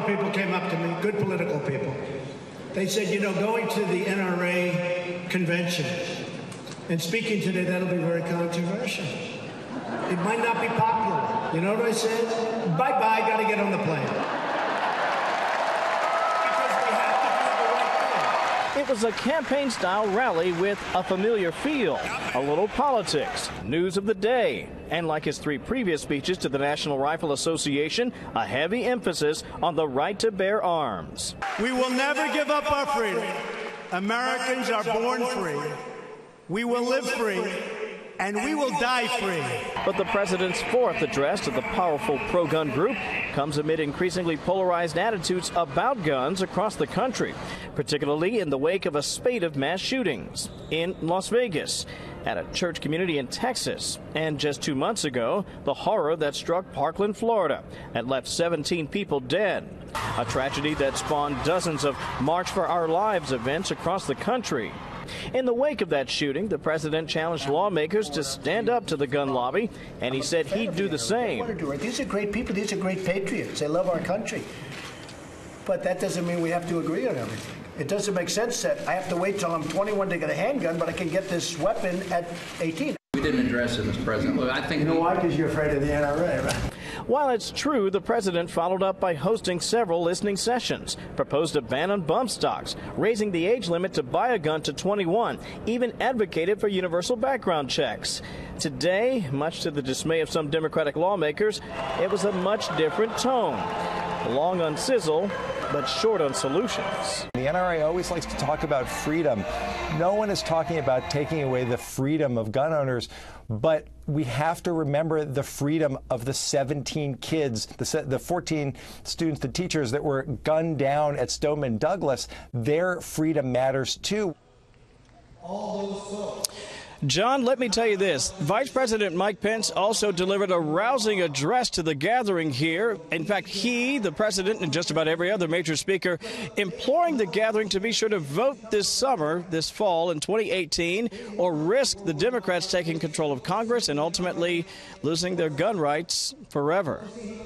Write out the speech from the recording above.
of people came up to me, good political people. They said, you know, going to the NRA convention and speaking today, that'll be very controversial. It might not be popular. You know what I said? Bye-bye, got to get on the plane. Because we have to do the right thing. It was a campaign-style rally with a familiar feel, a little politics, news of the day, and like his 3 previous speeches to the National Rifle Association, a heavy emphasis on the right to bear arms. We will never give up our freedom. Americans are born free. We will live free, and we will die free. But the president's 4th address to the powerful pro-gun group comes amid increasingly polarized attitudes about guns across the country, particularly in the wake of a spate of mass shootings in Las Vegas, at a church community in Texas, and just 2 months ago, the horror that struck Parkland, Florida, and left 17 people dead. A tragedy that spawned dozens of March for Our Lives events across the country. In the wake of that shooting, the president challenged lawmakers to stand up to the gun lobby, and he said he'd do the same. These are great people. These are great patriots. They love our country. But that doesn't mean we have to agree on everything. It doesn't make sense that I have to wait till I'm 21 to get a handgun, but I can get this weapon at 18. We didn't address it, Mr. President. Look, I think you know why? Because you're afraid of the NRA, right? While it's true, the president followed up by hosting several listening sessions, proposed a ban on bump stocks, raising the age limit to buy a gun to 21, even advocated for universal background checks. Today, much to the dismay of some Democratic lawmakers, it was a much different tone. Long on sizzle, but short on solutions. The NRA always likes to talk about freedom. No one is talking about taking away the freedom of gun owners, but we have to remember the freedom of the 17 kids, the 14 students, the teachers that were gunned down at Stoneman Douglas. Their freedom matters too. John, let me tell you this. Vice President Mike Pence also delivered a rousing address to the gathering here. In fact, he, the president, and just about every other major speaker, imploring the gathering to be sure to vote this summer, this fall in 2018, or risk the Democrats taking control of Congress and ultimately losing their gun rights forever.